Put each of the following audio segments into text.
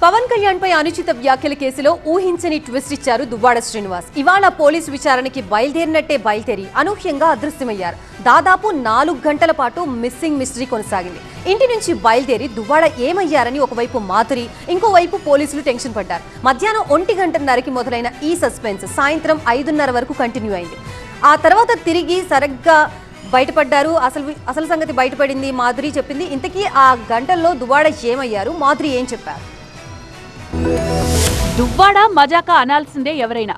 పవన్ కళ్యాణ్ పై అనుచిత వ్యాఖ్యల కేసులో ఊహించని ట్విస్ట్ ఇచ్చారు దువ్వాడ శ్రీనివాస్. ఇవాళ పోలీసు విచారణకి బయలుదేరినట్టే బయలుదేరి అనూహ్యంగా అదృశ్యమయ్యారు. దాదాపు 4 గంటల పాటు మిస్సింగ్ మిస్టరీ కొనసాగింది. ఇంటి నుంచి బయలుదేరి దువ్వాడ ఏమయ్యారని ఒకవైపు మాధురి, ఇంకోవైపు పోలీసులు టెన్షన్ పడ్డారు. మధ్యాహ్నం 1:30కి మొదలైన ఈ సస్పెన్స్ సాయంత్రం 5:30 వరకు కంటిన్యూ అయింది. ఆ తర్వాత తిరిగి సరిగ్గా బయటపడ్డారు. అసలు సంగతి బయటపడింది. మాధురి చెప్పింది. ఇంతకీ ఆ గంటల్లో దువ్వాడ ఏమయ్యారు, మాధురి ఏం చెప్పారు? దువ్వాడ మజాకా అనాల్సిందే ఎవరైనా.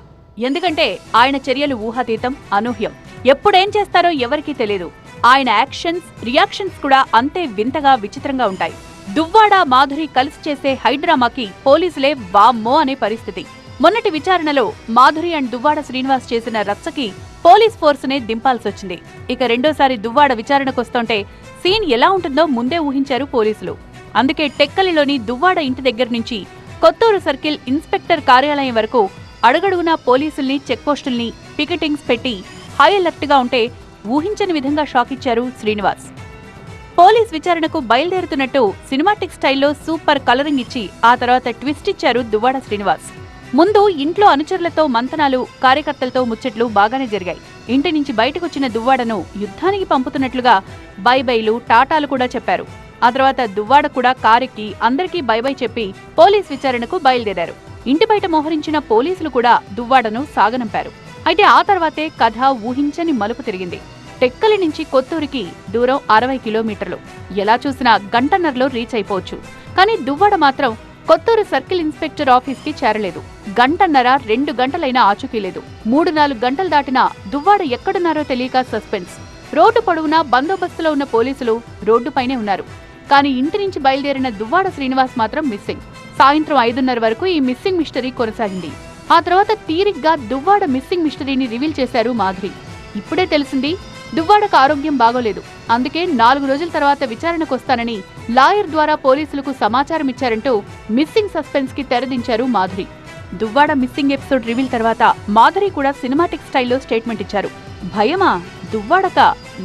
ఎందుకంటే ఆయన చర్యలు ఊహాతీతం, అనూహ్యం. ఎప్పుడేం చేస్తారో ఎవరికీ తెలియదు. ఆయన యాక్షన్స్, రియాక్షన్స్ కూడా అంతే వింతగా, విచిత్రంగా ఉంటాయి. దువ్వాడ, మాధురి కలిసి చేసే హైడ్రామాకి పోలీసులే వామ్మో అనే పరిస్థితి. మొన్నటి విచారణలో మాధురి అండ్ దువ్వాడ శ్రీనివాస్ చేసిన రచ్చకి పోలీస్ ఫోర్సునే దింపాల్సొచ్చింది. ఇక రెండోసారి దువ్వాడ విచారణకొస్తుంటే సీన్ ఎలా ఉంటుందో ముందే ఊహించారు పోలీసులు. అందుకే టెక్కలిలోని దువ్వాడ ఇంటి దగ్గర నుంచి కొత్తూరు సర్కిల్ ఇన్స్పెక్టర్ కార్యాలయం వరకు అడుగడుగునా పోలీసుల్ని, చెక్పోస్టుల్ని, పికెటింగ్స్ పెట్టి హై అలర్ట్ గా ఉంటే ఊహించని విధంగా షాక్ ఇచ్చారు శ్రీనివాస్. పోలీస్ విచారణకు బయలుదేరుతున్నట్టు సినిమాటిక్ స్టైల్లో సూపర్ కలరింగ్ ఇచ్చి ఆ తర్వాత ట్విస్ట్ ఇచ్చారు దువ్వాడ శ్రీనివాస్. ముందు ఇంట్లో అనుచరులతో మంతనాలు, కార్యకర్తలతో ముచ్చట్లు బాగానే జరిగాయి. ఇంటి నుంచి బయటకొచ్చిన దువ్వాడను యుద్ధానికి పంపుతున్నట్లుగా బైబైలు, టాటాలు కూడా చెప్పారు. ఆ తర్వాత దువ్వాడ కూడా కారెక్కి అందరికీ బైబై చెప్పి పోలీస్ విచారణకు బయలుదేరారు. ఇంటి బయట మోహరించిన పోలీసులు కూడా దువ్వాడను సాగనంపారు. అయితే ఆ తర్వాతే కథ ఊహించని మలుపు తిరిగింది. టెక్కలి నుంచి కొత్తూరుకి దూరం 60 కిలోమీటర్లు. ఎలా చూసినా గంటన్నరలో రీచ్ అయిపోవచ్చు. కానీ దువ్వాడ మాత్రం కొత్తూరు సర్కిల్ ఇన్స్పెక్టర్ ఆఫీస్కి చేరలేదు. గంటన్నర, 2 గంటలైనా ఆచూకీ లేదు. 3-4 గంటలు దాటినా దువ్వాడ ఎక్కడున్నారో తెలియక సస్పెన్స్. రోడ్డు పొడవునా బందోబస్తులో ఉన్న పోలీసులు రోడ్డుపైనే ఉన్నారు. కానీ ఇంటి నుంచి బయలుదేరిన దువ్వాడ శ్రీనివాస్ మాత్రం మిస్సింగ్. సాయంత్రం 5:30 వరకు ఈ మిస్సింగ్ మిస్టరీ కొనసాగింది. ఆ తర్వాత తీరిగ్గా దువ్వాడ మిస్సింగ్ మిస్టరీని రివీల్ చేశారు మాధురి. ఇప్పుడే తెలిసింది దువ్వాడకు ఆరోగ్యం బాగోలేదు. అందుకే 4 రోజుల తర్వాత విచారణకొస్తానని లాయర్ ద్వారా పోలీసులకు సమాచారం ఇచ్చారంటూ మిస్సింగ్ సస్పెన్స్ కి తెరదించారు Madhuri. Duvvada missing episode reveal తర్వాత మాధురి కూడా సినిమాటిక్ స్టైల్లో స్టేట్మెంట్ ఇచ్చారు. భయమా? దువ్వాడక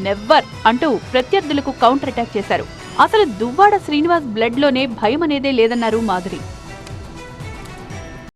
నెవ్వర్ అంటూ ప్రత్యర్థులకు కౌంటర్ అటాక్ చేశారు. అసలు దువ్వాడ శ్రీనివాస్ బ్లడ్ లోనే భయం అనేదే లేదన్నారు మాధురి.